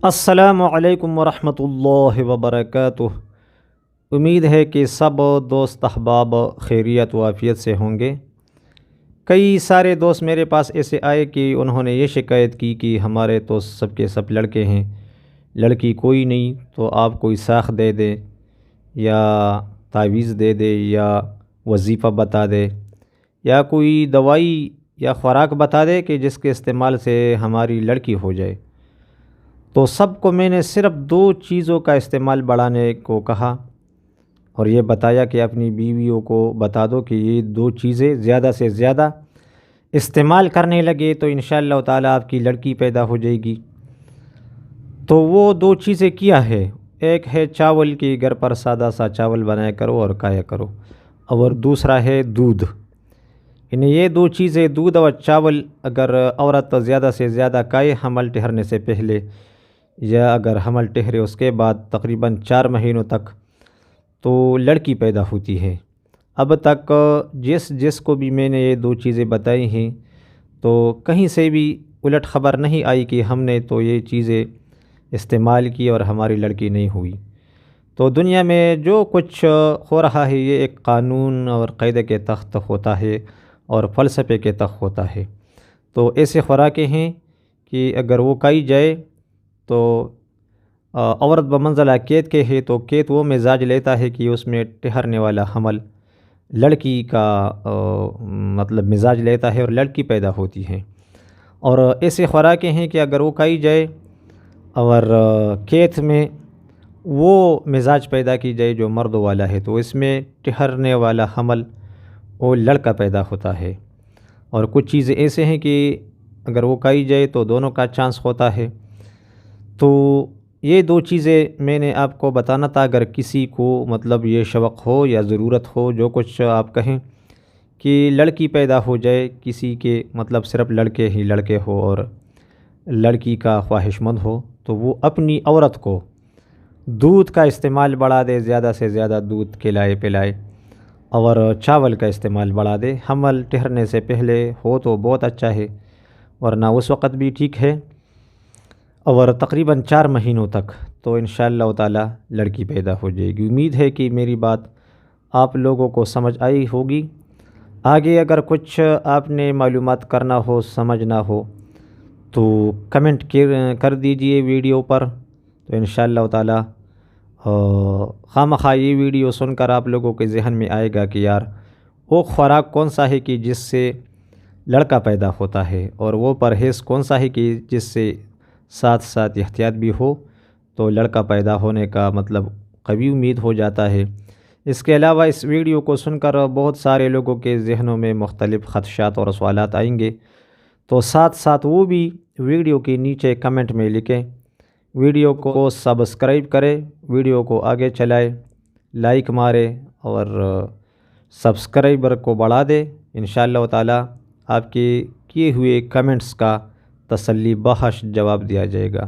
السلام علیکم ورحمۃ اللہ وبرکاتہ۔ امید ہے کہ سب دوست احباب خیریت و عافیت سے ہوں گے۔ کئی سارے دوست میرے پاس ایسے آئے کہ انہوں نے یہ شکایت کی کہ ہمارے تو سب کے سب لڑکے ہیں، لڑکی کوئی نہیں، تو آپ کوئی ساخت دے دیں یا تعویذ دے دے یا وظیفہ بتا دے یا کوئی دوائی یا خوراک بتا دے کہ جس کے استعمال سے ہماری لڑکی ہو جائے۔ تو سب کو میں نے صرف 2 چیزوں کا استعمال بڑھانے کو کہا اور یہ بتایا کہ اپنی بیویوں کو بتا دو کہ یہ 2 چیزیں زیادہ سے زیادہ استعمال کرنے لگے تو انشاءاللہ تعالیٰ آپ کی لڑکی پیدا ہو جائے گی۔ تو وہ 2 چیزیں کیا ہے، ایک ہے چاول کی گھر پر سادہ سا چاول بنایا کرو اور کھایا کرو، اور دوسرا ہے دودھ۔ یعنی یہ 2 چیزیں، دودھ اور چاول، اگر عورت زیادہ سے زیادہ کھائے حمل ٹھہرنے سے پہلے یا اگر حمل ٹھہرے اس کے بعد تقریباً 4 مہینوں تک، تو لڑکی پیدا ہوتی ہے۔ اب تک جس کو بھی میں نے یہ 2 چیزیں بتائی ہیں تو کہیں سے بھی الٹ خبر نہیں آئی کہ ہم نے تو یہ چیزیں استعمال کی اور ہماری لڑکی نہیں ہوئی۔ تو دنیا میں جو کچھ ہو رہا ہے یہ ایک قانون اور قاعدے کے تحت ہوتا ہے اور فلسفے کے تحت ہوتا ہے۔ تو ایسے خوراکیں ہیں کہ اگر وہ کھائی جائے تو عورت بمنزلہ قید کے ہے، تو قید وہ مزاج لیتا ہے کہ اس میں ٹھہرنے والا حمل لڑکی کا مطلب مزاج لیتا ہے اور لڑکی پیدا ہوتی ہے۔ اور ایسے خوراکیں ہیں کہ اگر وہ کھائی جائے اور قید میں وہ مزاج پیدا کی جائے جو مرد والا ہے، تو اس میں ٹھہرنے والا حمل وہ لڑکا پیدا ہوتا ہے۔ اور کچھ چیزیں ایسے ہیں کہ اگر وہ کھائی جائے تو دونوں کا چانس ہوتا ہے۔ تو یہ 2 چیزیں میں نے آپ کو بتانا تھا، اگر کسی کو مطلب یہ شوق ہو یا ضرورت ہو، جو کچھ آپ کہیں کہ لڑکی پیدا ہو جائے کسی کے، مطلب صرف لڑکے ہی لڑکے ہو اور لڑکی کا خواہش مند ہو، تو وہ اپنی عورت کو دودھ کا استعمال بڑھا دے، زیادہ سے زیادہ دودھ کھلائے پلائے، اور چاول کا استعمال بڑھا دے۔ حمل ٹھہرنے سے پہلے ہو تو بہت اچھا ہے، ورنہ اس وقت بھی ٹھیک ہے، اور تقریباً 4 مہینوں تک تو انشاءاللہ تعالیٰ لڑکی پیدا ہو جائے گی۔ امید ہے کہ میری بات آپ لوگوں کو سمجھ آئی ہوگی۔ آگے اگر کچھ آپ نے معلومات کرنا ہو، سمجھنا ہو، تو کمنٹ کر دیجئے ویڈیو پر، تو انشاءاللہ تعالیٰ خواہ یہ ویڈیو سن کر آپ لوگوں کے ذہن میں آئے گا کہ یار وہ خوراک کون سا ہے کہ جس سے لڑکا پیدا ہوتا ہے، اور وہ پرہیز کون سا ہے کہ جس سے ساتھ ساتھ احتیاط بھی ہو تو لڑکا پیدا ہونے کا مطلب قوی امید ہو جاتا ہے۔ اس کے علاوہ اس ویڈیو کو سن کر بہت سارے لوگوں کے ذہنوں میں مختلف خدشات اور سوالات آئیں گے، تو ساتھ ساتھ وہ بھی ویڈیو کے نیچے کمنٹ میں لکھیں۔ ویڈیو کو سبسکرائب کریں، ویڈیو کو آگے چلائیں، لائک مارے اور سبسکرائبر کو بڑھا دے۔ انشاءاللہ تعالیٰ آپ کے کیے ہوئے کمنٹس کا تسلی بخش جواب دیا جائے گا۔